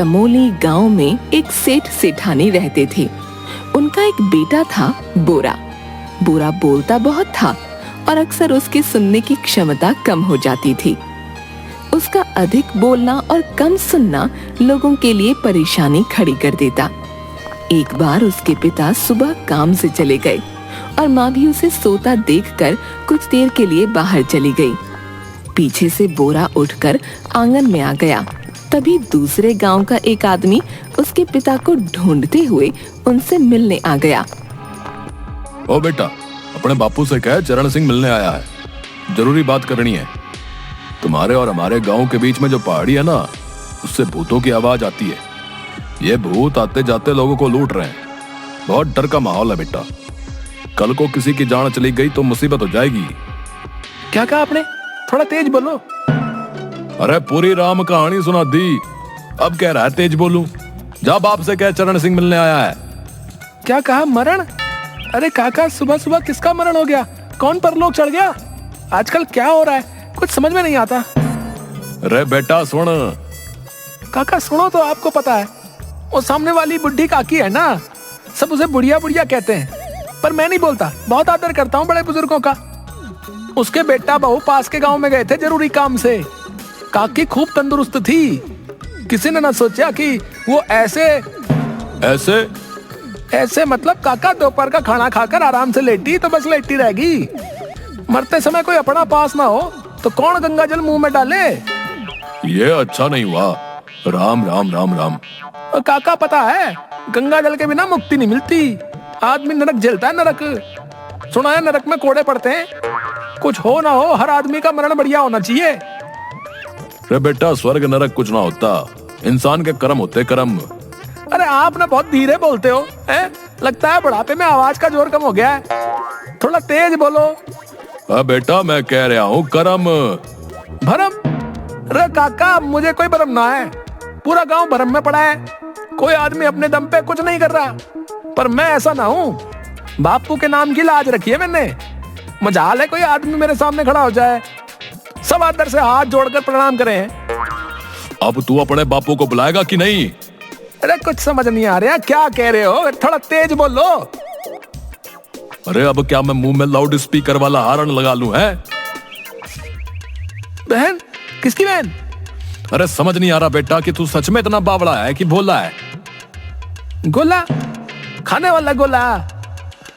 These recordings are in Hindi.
तमोली गांव में एक सेठ सेठानी रहते थे। उनका एक बेटा था बोरा। बोरा बोलता बहुत था और अक्सर उसकी सुनने की क्षमता कम हो जाती थी। उसका अधिक बोलना और कम सुनना लोगों के लिए परेशानी खड़ी कर देता। एक बार उसके पिता सुबह काम से चले गए और माँ भी उसे सोता देखकर कुछ देर के लिए बाहर चली गई। पीछे से बोरा उठकर आंगन में आ गया। तभी दूसरे गांव का एक आदमी उसके पिता को ढूंढते हुए उनसे मिलने आ गया। ओ बेटा, अपने बापू से कह चरण सिंह मिलने आया है, जरूरी बात करनी है। तुम्हारे और हमारे गांव के बीच में जो पहाड़ी है ना, उससे भूतों की आवाज आती है। ये भूत आते जाते लोगों को लूट रहे हैं। बहुत डर का माहौल है बेटा। कल को किसी की जान चली गई तो मुसीबत हो जाएगी। क्या कहा आपने? थोड़ा तेज बोलो। अरे पूरी राम कहानी सुना दी, अब कह रहा है तेज बोलूं। जा बाप से कह चरण सिंह मिलने आया है। क्या कहा? मरण? अरे काका, सुबह सुबह किसका मरण हो गया? कौन परलोक चढ़ गया? आजकल क्या हो रहा है, कुछ समझ में नहीं आता। अरे बेटा सुन। काका सुनो तो, आपको पता है वो सामने वाली बुढ़ी काकी है ना, सब उसे बुढ़िया बुढ़िया कहते हैं, पर मैं नहीं बोलता, बहुत आदर करता हूँ बड़े बुजुर्गों का। उसके बेटा बहू पास के गांव में गए थे जरूरी काम से। काकी खूब तंदुरुस्त थी। किसी ने ना सोचा कि वो ऐसे ऐसे मतलब काका दोपहर का खाना खाकर आराम से लेटी तो बस लेटी रहेगी। मरते समय कोई अपना पास ना हो तो कौन गंगा जल मुंह में डाले? ये अच्छा नहीं हुआ। राम राम राम राम। काका पता है, गंगा जल के बिना मुक्ति नहीं मिलती। आदमी नरक झेलता है, नरक। सुना है नरक में कोड़े पड़ते हैं। कुछ हो ना हो, हर आदमी का मरण बढ़िया होना चाहिए। अरे बेटा, स्वर्ग नरक कुछ ना होता, इंसान के कर्म होते, कर्म। अरे आप ना बहुत धीरे बोलते हो, हैं? लगता है बुढ़ापे में आवाज का जोर कम हो गया है। थोड़ा तेज बोलो। अरे बेटा, मैं कह रहा हूँ कर्म। भरम? अरे काका, मुझे कोई भरम ना है। पूरा गांव भरम में पड़ा है। कोई आदमी अपने दम पे कुछ नहीं कर रहा, पर मैं ऐसा ना हूँ। बापू के नाम की लाज रखी है मैंने। मजाल है कोई आदमी मेरे सामने खड़ा हो जाए। सब आदर से हाथ जोड़कर प्रणाम करें। अब तू अपने बापू को बुलाएगा कि नहीं? अरे कुछ समझ नहीं आ रहा, क्या कह रहे हो? थोड़ा तेज बोलो। अरे अब क्या मैं मुंह में लाउड स्पीकर वाला हार्न लगा लूं, है? बहन? किसकी बहन? अरे समझ नहीं आ रहा बेटा कि तू सच में इतना बावड़ा है कि भोला है। गोला? खाने वाला गोला?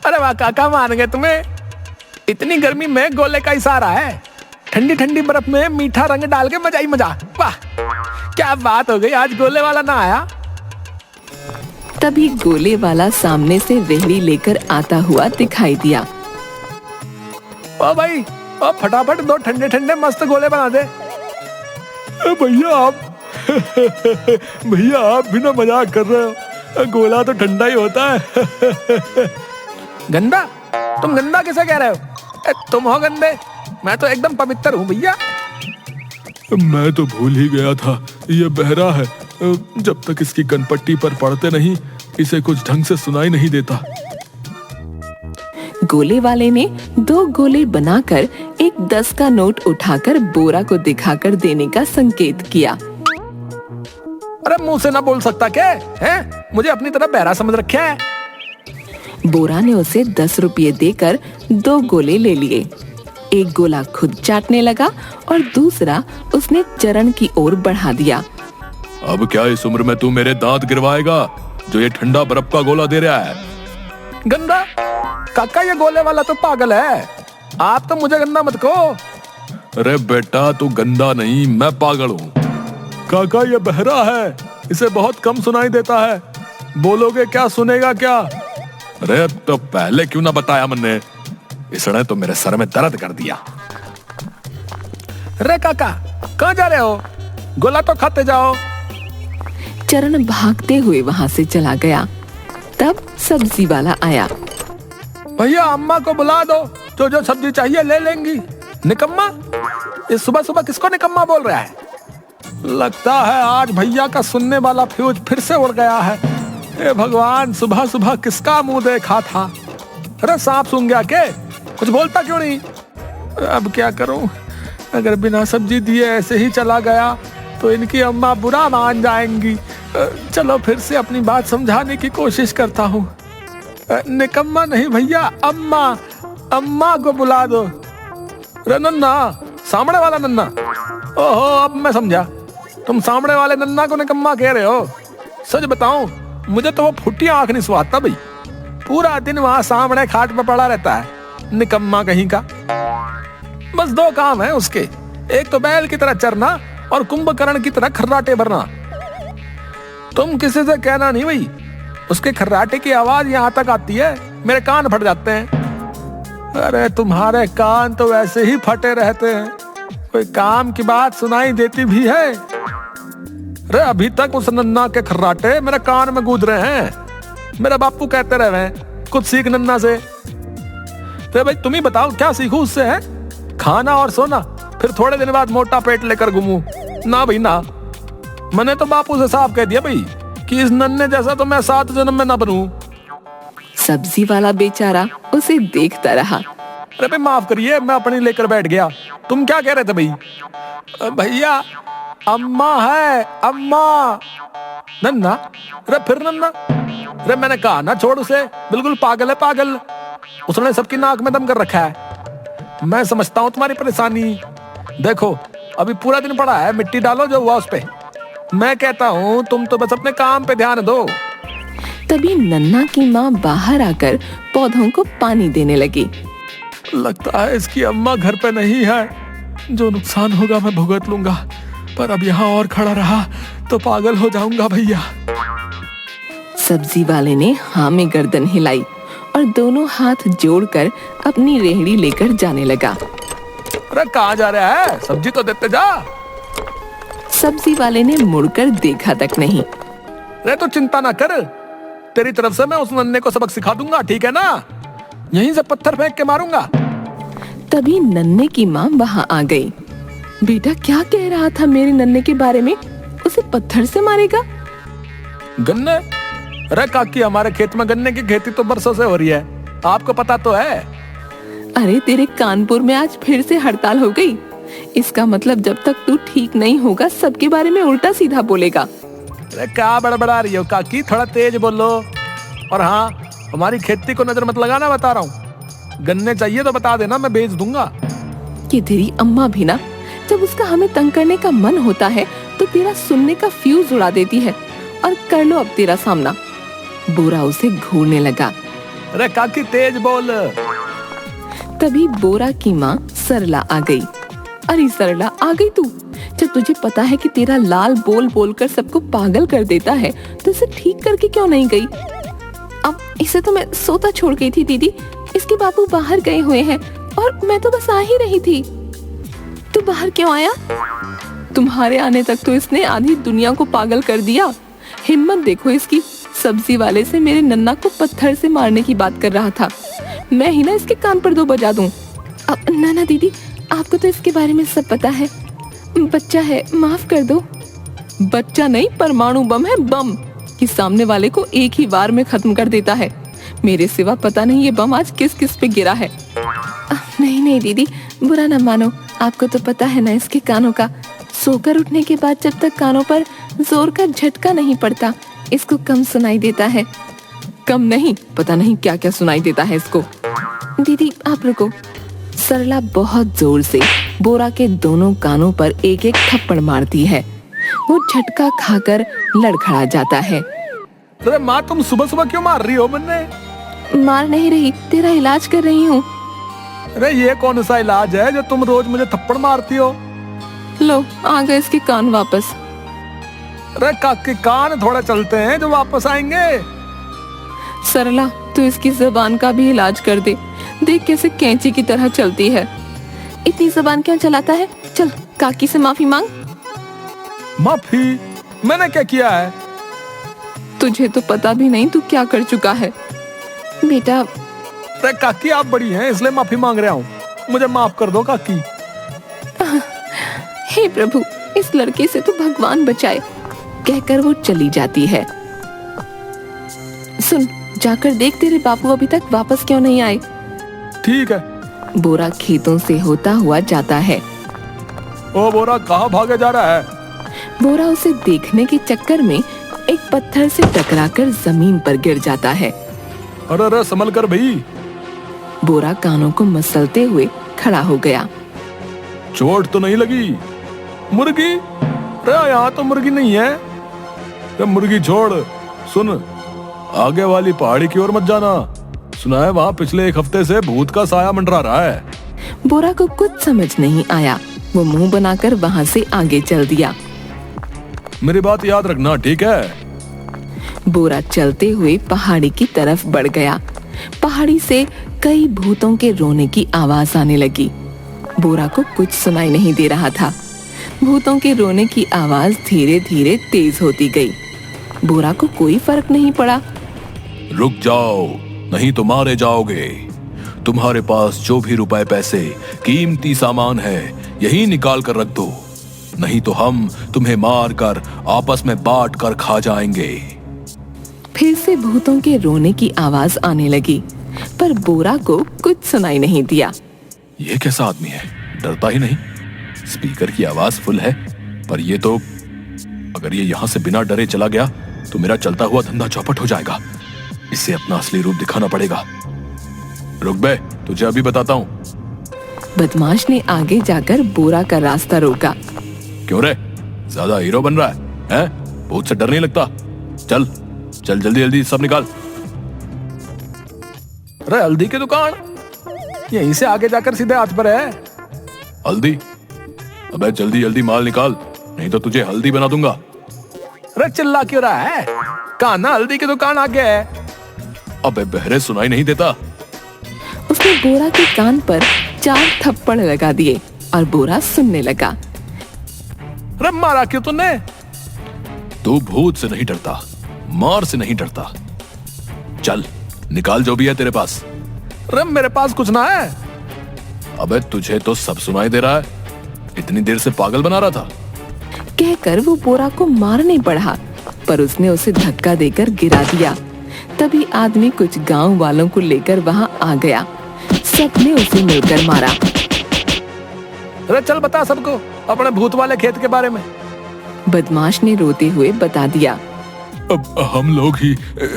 अरे वाह काका, मान गए तुम्हें। इतनी गर्मी में गोले का इशारा है। ठंडी ठंडी बर्फ में मीठा रंग डाल के मजा ही मजा। वाह क्या बात हो गई, आज गोले वाला ना आया। तभी गोले वाला सामने से रेहड़ी लेकर आता हुआ दिखाई दिया। ओ भाई, ओ फटाफट दो ठंडे ठंडे मस्त गोले बना दे। भैया आप भैया आप भी ना मजाक कर रहे हो। गोला तो ठंडा ही होता है। गंदा? तुम गंदा किसे कह रहे हो? तुम हो गंदे, मैं तो एकदम पवित्र हूँ भैया। मैं तो भूल ही गया था, ये बहरा है। जब तक इसकी कनपट्टी पर पड़ते नहीं, इसे कुछ ढंग से सुनाई नहीं देता। गोले वाले ने 2 गोले बनाकर एक 10 का नोट उठाकर बोरा को दिखाकर देने का संकेत किया। अरे मुंह से ना बोल सकता क्या है? मुझे अपनी तरफ बहरा समझ रखा है। बोरा ने उसे 10 रुपये देकर 2 गोले ले लिए। एक गोला खुद चाटने लगा और दूसरा उसने चरण की ओर बढ़ा दिया। अब क्या इस उम्र में तू मेरे दांत गिरवाएगा जो ये ठंडा बर्फ का गोला दे रहा है? गंदा? काका ये गोले वाला तो पागल है। आप तो मुझे गंदा मत कहो। अरे बेटा, तू गंदा नहीं, मैं पागल हूँ। काका ये बहरा है, इसे बहुत कम सुनाई देता है। बोलोगे क्या, सुनेगा क्या? अरे तो पहले क्यों ना बताया मैंने? इसने तो मेरे सर में दर्द कर दिया। अरे काका, कहाँ जा रहे हो? गोला तो खाते जाओ। चरण भागते हुए वहाँ से चला गया। तब सब्जी वाला आया। भैया अम्मा को बुला दो, जो जो सब्जी चाहिए ले लेंगी। निकम्मा? ये सुबह सुबह किसको निकम्मा बोल रहा है? लगता है आज भैया का सुनने वाला फ्यूज फिर से उड़ गया है। हे भगवान, सुबह सुबह किसका मुंह देखा था? अरे सांप सूंघ गया के? कुछ बोलता क्यों नहीं? अब क्या करूं? अगर बिना सब्जी दिए ऐसे ही चला गया तो इनकी अम्मा बुरा मान जाएंगी। चलो फिर से अपनी बात समझाने की कोशिश करता हूँ। निकम्मा नहीं भैया, अम्मा, अम्मा को बुला दो। रे नन्ना, सामने वाला नन्ना। ओहो, अब मैं समझा, तुम सामने वाले नन्ना को निकम्मा कह रहे हो। सच बताऊं, मुझे तो वो फुटी आंख नहीं सुहाता भाई। पूरा दिन वहां सामने खाट पे पड़ा रहता है, निकम्मा कहीं का। बस दो काम है उसके, एक तो बैल की तरह चरना और कुंभकर्ण की तरह खर्राटे भरना। तुम किसी से कहना नहीं भाई, उसके खर्राटे की आवाज यहाँ तक आती है, मेरे कान फट जाते हैं। अरे तुम्हारे कान तो वैसे ही फटे रहते हैं, कोई काम की बात सुनाई देती भी है? अरे अभी तक उस नन्ना के खर्राटे मेरे कान में गूंज रहे हैं। मेरा बापू कहते रहे कुछ सीख नन्ना से। तो भाई तुम ही बताओ, क्या सीखूं उससे? है खाना और सोना, फिर थोड़े दिन बाद मोटा पेट लेकर घूमूं? ना भाई ना, मैंने तो बापू से साफ कह दिया भाई कि इस नन्हे जैसा तो मैं 7 जन्म में ना बनूं। सब्जी वाला बेचारा उसे देखता रहा। अरे भाई माफ करिए, मैं अपनी लेकर बैठ गया। तुम क्या कह रहे थे भाई? भैया अम्मा है, अम्मा। नन्ना? अरे फिर नन्ना? अरे मैंने कहा ना छोड़ उसे, बिल्कुल पागल है पागल। उसने सबकी नाक में दम कर रखा है। मैं समझता हूँ तुम्हारी परेशानी। देखो अभी पूरा दिन पड़ा है, मिट्टी डालो जो हुआ उस पे। मैं कहता हूँ तुम तो बस अपने काम पे ध्यान दो। तभी नन्ना की माँ बाहर आकर पौधों को पानी देने लगी। लगता है इसकी अम्मा घर पे नहीं है, जो नुकसान होगा मैं भुगत लूंगा, पर अब यहाँ और खड़ा रहा तो पागल हो जाऊंगा भैया। सब्जी वाले ने हाँ में गर्दन हिलाई और दोनों हाथ जोड़कर अपनी रेहड़ी लेकर जाने लगा। अरे कहाँ जा रहा है? सब्जी तो देते जा। सब्जी वाले ने मुड़कर देखा तक नहीं। अरे तो चिंता ना कर, तेरी तरफ से मैं उस नन्हे को सबक सिखा दूंगा, ठीक है ना? यहीं से पत्थर फेंक के मारूंगा। तभी नन्हे की माँ वहाँ आ गई। बेटा क्या कह रहा था मेरे नन्हे के बारे में? उसे पत्थर से मारेगा? गन्ने? अरे काकी, हमारे खेत में गन्ने की खेती तो बरसों से हो रही है, आपको पता तो है। अरे तेरे कानपुर में आज फिर से हड़ताल हो गई। इसका मतलब जब तक तू ठीक नहीं होगा सबके बारे में उल्टा सीधा बोलेगा। अरे क्या बड़बड़ा रही हो काकी, थोड़ा तेज बोलो। और हाँ, हमारी खेती को नजर मत लगाना, बता रहा हूँ। गन्ने चाहिए तो बता देना, मैं बेच दूंगा। कि तेरी अम्मा भी ना, जब उसका हमें तंग करने का मन होता है तो तेरा सुनने का फ्यूज उड़ा देती है। और कर लो अब तेरा सामना। बोरा उसे घूरने लगा। अरे काकी तेज बोल। तभी बोरा की माँ सरला आ गई। अरे सरला, आ गई तू? जब तुझे पता है कि तेरा लाल बोल बोल कर सबको पागल कर देता है तो इसे ठीक करके क्यों नहीं गई? अब इसे तो मैं सोता छोड़ गई थी दीदी, इसके बापू बाहर गए हुए हैं और मैं तो बस आ ही रही थी। तू बाहर क्यों आया? तुम्हारे आने तक तो इसने आधी दुनिया को पागल कर दिया। हिम्मत देखो इसकी, सब्जी वाले से मेरे नन्ना को पत्थर से मारने की बात कर रहा था। मैं ही ना इसके कान पर 2 बजा दूं। अब नाना दीदी, आपको तो इसके बारे में सब पता है। बच्चा है, माफ कर दो। बच्चा नहीं, परमाणु बम है, बम कि सामने वाले को एक ही बार में खत्म कर देता है। मेरे सिवा पता नहीं ये बम आज किस किस पे गिरा है। नहीं नहीं दीदी, बुरा ना मानो, आपको तो पता है ना इसके कानों का। सोकर उठने के बाद जब तक कानों पर जोर का झटका नहीं पड़ता इसको कम सुनाई देता है। कम नहीं, पता नहीं क्या क्या सुनाई देता है इसको। दीदी आप रुको। सरला बहुत जोर से बोरा के दोनों कानों पर एक एक थप्पड़ मारती है। वो झटका खाकर लड़खड़ा जाता है। अरे माँ, तुम सुबह सुबह क्यों मार रही हो मुन्ने? मार नहीं रही, तेरा इलाज कर रही हूँ। अरे ये कौन सा इलाज है जो तुम रोज मुझे थप्पड़ मारती हो? लो आ गए इसके कान वापस। अरे काके, कान थोड़ा चलते हैं जो वापस आएंगे। सरला तू इसकी जबान का भी इलाज कर दे, देख कैसे कैंची की तरह चलती है। इतनी जबान क्यों चलाता है? चल काकी से माफी मांग। माफी? मैंने क्या किया है? तुझे तो पता भी नहीं तू क्या कर चुका है बेटा। अरे काकी, आप बड़ी हैं इसलिए माफी मांग रहा हूँ, मुझे माफ कर दो काकी। हे प्रभु, इस लड़के से तो भगवान बचाए, कहकर वो चली जाती है। सुन, जाकर देख तेरे बापू अभी तक वापस क्यों नहीं आए। ठीक है। बोरा खेतों से होता हुआ जाता है। ओ बोरा, कहाँ भागे जा रहा है? बोरा उसे देखने के चक्कर में पत्थर से टकराकर जमीन पर गिर जाता है। अरे अरे संभल कर भाई। बोरा कानों को मसलते हुए खड़ा हो गया। चोट तो नहीं लगी? मुर्गी? अरे यहाँ तो मुर्गी नहीं है। अरे मुर्गी छोड़, सुन, आगे वाली पहाड़ी की ओर मत जाना। सुना है वहाँ पिछले एक हफ्ते से भूत का साया मंडरा रहा है। बोरा को कुछ समझ नहीं आया। वो मुंह बनाकर वहाँ से आगे चल दिया। मेरी बात याद रखना, ठीक है? बोरा चलते हुए पहाड़ी की तरफ बढ़ गया। पहाड़ी से कई भूतों के रोने की आवाज आने लगी। बोरा को कुछ सुनाई नहीं दे रहा था। भूतों के रोने की आवाज धीरे धीरे तेज होती गई। बोरा को कोई फर्क नहीं पड़ा। रुक जाओ, नहीं तो मारे जाओगे। तुम्हारे पास जो भी रुपए पैसे कीमती सामान है यही निकाल कर रख दो, नहीं तो हम तुम्हें मार कर आपस में बांट कर खा जाएंगे। फिर से भूतों के रोने की आवाज आने लगी, पर बोरा को कुछ सुनाई नहीं दिया। ये कैसा आदमी है, डरता ही नहीं। स्पीकर की आवाज फुल है, पर ये तो, अगर ये यहाँ से बिना डरे चला गया तो मेरा चलता हुआ धंधा चौपट हो जाएगा। इसे अपना असली रूप दिखाना पड़ेगा। रुक बे, तुझे अभी बताता हूँ। बदमाश ने आगे जाकर बोरा का रास्ता रोका। क्यों रे, ज्यादा हीरो बन रहा है, हैं? भूत से डर नहीं लगता? चल चल जल्दी जल्दी सब निकाल। अरे हल्दी की दुकान यहीं से आगे जाकर सीधे हाथ पर है। हल्दी? अबे जल्दी जल्दी माल निकाल, नहीं तो तुझे हल्दी बना दूंगा। अरे चिल्ला क्यों रहा है? काना हल्दी की दुकान आगे है। अबे बहरे सुनाई नहीं देता? उसने बोरा के कान पर 4 थप्पड़ लगा दिए और बोरा सुनने लगा। अरे मारा क्यों तूने? तू भूत से नहीं डरता, मार से नहीं डरता। चल निकाल जो भी है तेरे पास। अरे मेरे पास कुछ ना है। अबे तुझे तो सब सुनाई दे रहा है, इतनी देर से पागल बना रहा था। कहकर वो बोरा को मारने बढ़ा, पर उसने उसे धक्का देकर गिरा दिया। तभी आदमी कुछ गांव वालों को लेकर वहां आ गया। सबने उसे मिलकर मारा। अरे चल बता सबको अपने भूत वाले खेत के बारे में। बदमाश ने रोते हुए बता दिया। अब हम लोग ही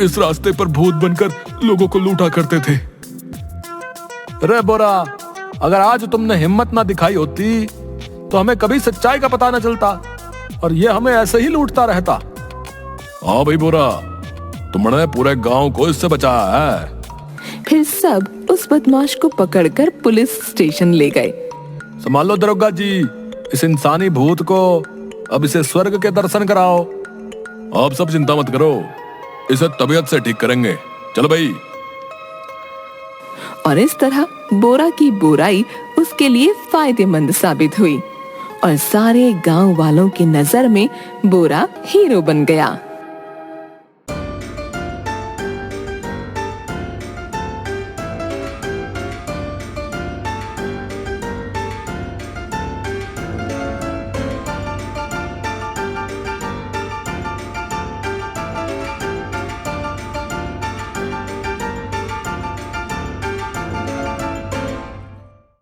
इस रास्ते पर भूत बनकर लोगों को लूटा करते थे। अरे बोरा, अगर आज तुमने हिम्मत ना दिखाई होती तो हमें कभी सच्चाई का पता न चलता और ये हमें ऐसे ही लूटता रहता। हाँ भाई बोरा, तुमने पूरे गांव को इससे बचाया है। फिर सब उस बदमाश को पकड़कर पुलिस स्टेशन ले गए। संभालो दरोगा जी, इस इंसानी भूत को, अब इसे स्वर्ग के दर्शन कराओ। आप सब चिंता मत करो, इसे तबीयत से ठीक करेंगे। चलो भाई। और इस तरह बोरा की बुराई उसके लिए फायदेमंद साबित हुई और सारे गांव वालों की नजर में बोरा हीरो बन गया।